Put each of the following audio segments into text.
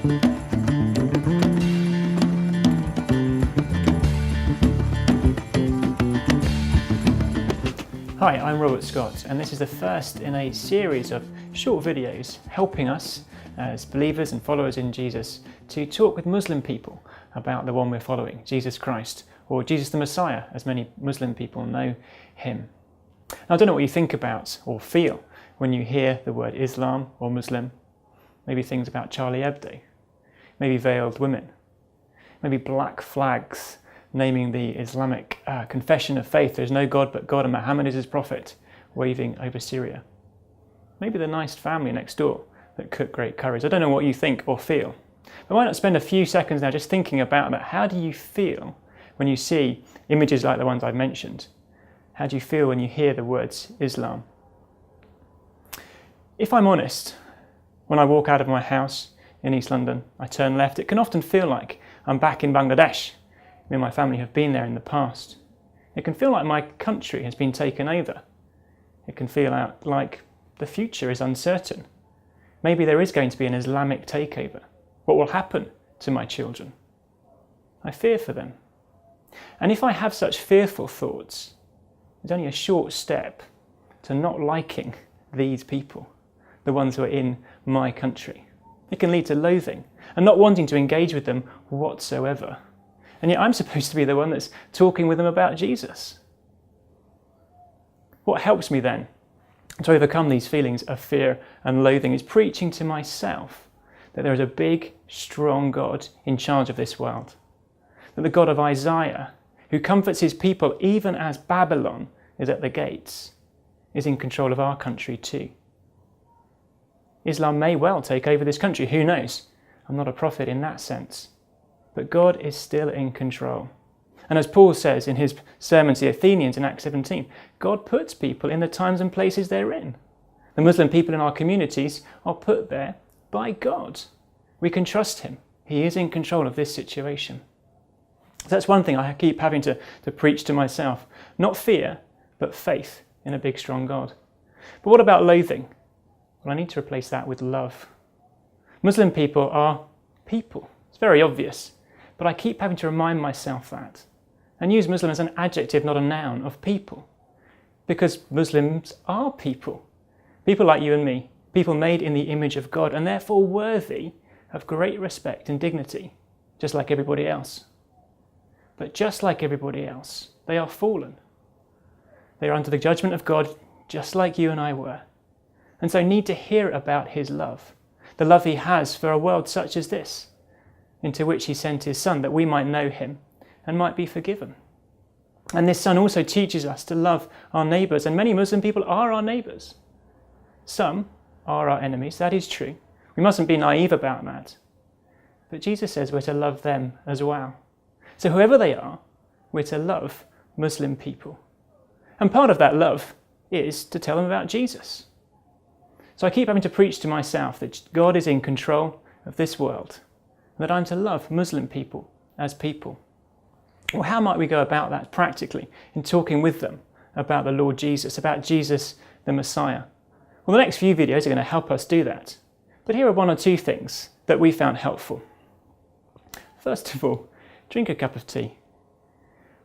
Hi, I'm Robert Scott, and this is the first in a series of short videos helping us as believers and followers in Jesus to talk with Muslim people about the one we're following, Jesus Christ, or Jesus the Messiah, as many Muslim people know him. Now, I don't know what you think about or feel when you hear the word Islam or Muslim. Maybe things about Charlie Hebdo, maybe veiled women, maybe black flags naming the Islamic confession of faith, there's no God but God and Muhammad is his prophet, waving over Syria. Maybe the nice family next door that cook great curries. I don't know what you think or feel. But why not spend a few seconds now just thinking about that? How do you feel when you see images like the ones I've mentioned? How do you feel when you hear the words Islam? If I'm honest, when I walk out of my house in East London, I turn left, it can often feel like I'm back in Bangladesh. Me and my family have been there in the past. It can feel like my country has been taken over. It can feel like the future is uncertain. Maybe there is going to be an Islamic takeover. What will happen to my children? I fear for them. And if I have such fearful thoughts, it's only a short step to not liking these people, the ones who are in my country. It can lead to loathing and not wanting to engage with them whatsoever. And yet I'm supposed to be the one that's talking with them about Jesus. What helps me then to overcome these feelings of fear and loathing is preaching to myself that there is a big, strong God in charge of this world. That the God of Isaiah, who comforts his people even as Babylon is at the gates, is in control of our country too. Islam may well take over this country, who knows? I'm not a prophet in that sense. But God is still in control. And as Paul says in his sermon to the Athenians in Acts 17, God puts people in the times and places they're in. The Muslim people in our communities are put there by God. We can trust him. He is in control of this situation. So that's one thing I keep having to preach to myself. Not fear, but faith in a big, strong God. But what about loathing? Well, I need to replace that with love. Muslim people are people. It's very obvious. But I keep having to remind myself that and use Muslim as an adjective, not a noun, of people. Because Muslims are people. People like you and me. People made in the image of God and therefore worthy of great respect and dignity, just like everybody else. But just like everybody else, they are fallen. They are under the judgment of God, just like you and I were. And so need to hear about his love, the love he has for a world such as this, into which he sent his Son, that we might know him and might be forgiven. And this Son also teaches us to love our neighbours, and many Muslim people are our neighbours. Some are our enemies, that is true. We mustn't be naive about that. But Jesus says we're to love them as well. So whoever they are, we're to love Muslim people. And part of that love is to tell them about Jesus. So I keep having to preach to myself that God is in control of this world, that I'm to love Muslim people as people. Well, how might we go about that practically in talking with them about the Lord Jesus, about Jesus the Messiah? Well, the next few videos are going to help us do that. But here are one or two things that we found helpful. First of all, drink a cup of tea.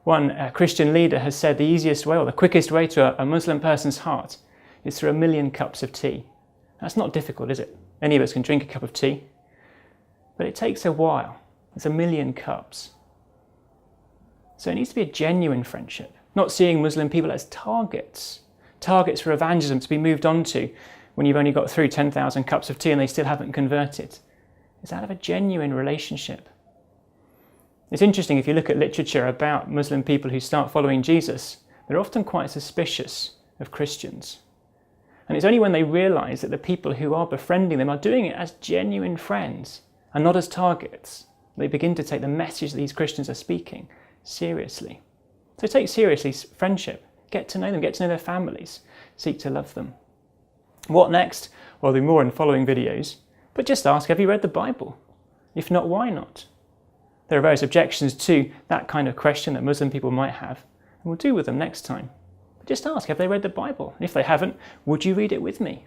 One Christian leader has said the easiest way or the quickest way to a Muslim person's heart is through 1,000,000 cups of tea. That's not difficult, is it? Any of us can drink a cup of tea. But it takes a while. It's 1,000,000 cups. So it needs to be a genuine friendship, not seeing Muslim people as targets for evangelism to be moved on to when you've only got through 10,000 cups of tea and they still haven't converted. It's out of a genuine relationship. It's interesting, if you look at literature about Muslim people who start following Jesus, they're often quite suspicious of Christians. And it's only when they realise that the people who are befriending them are doing it as genuine friends and not as targets, they begin to take the message that these Christians are speaking seriously. So take seriously friendship. Get to know them, get to know their families, seek to love them. What next? Well, there'll be more in following videos, but just ask, have you read the Bible? If not, why not? There are various objections to that kind of question that Muslim people might have, and we'll deal with them next time. But just ask, have they read the Bible? And if they haven't, would you read it with me?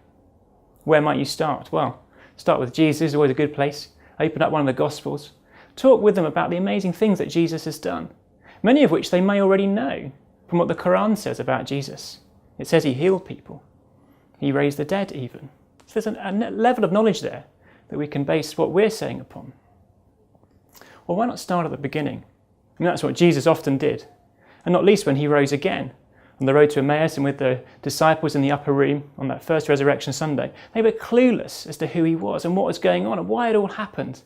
Where might you start? Well, start with Jesus is always a good place. open up one of the Gospels, talk with them about the amazing things that Jesus has done, many of which they may already know from what the Quran says about Jesus. It says he healed people. He raised the dead even. So there's a level of knowledge there that we can base what we're saying upon. Well, why not start at the beginning? I mean, that's what Jesus often did, and not least when he rose again. On the road to Emmaus and with the disciples in the upper room on that first resurrection Sunday, they were clueless as to who he was and what was going on and why it all happened.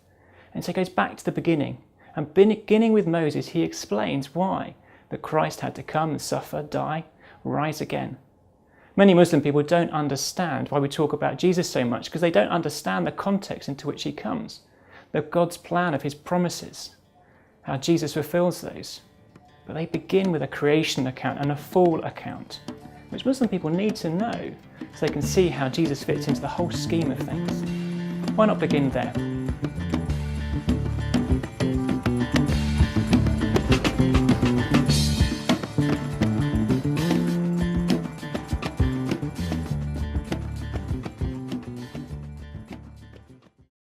And so he goes back to the beginning. And beginning with Moses, he explains why that Christ had to come and suffer, die, rise again. Many Muslim people don't understand why we talk about Jesus so much because they don't understand the context into which he comes, God's plan of his promises, how Jesus fulfills those. But they begin with a creation account and a fall account, which Muslim people need to know so they can see how Jesus fits into the whole scheme of things. Why not begin there?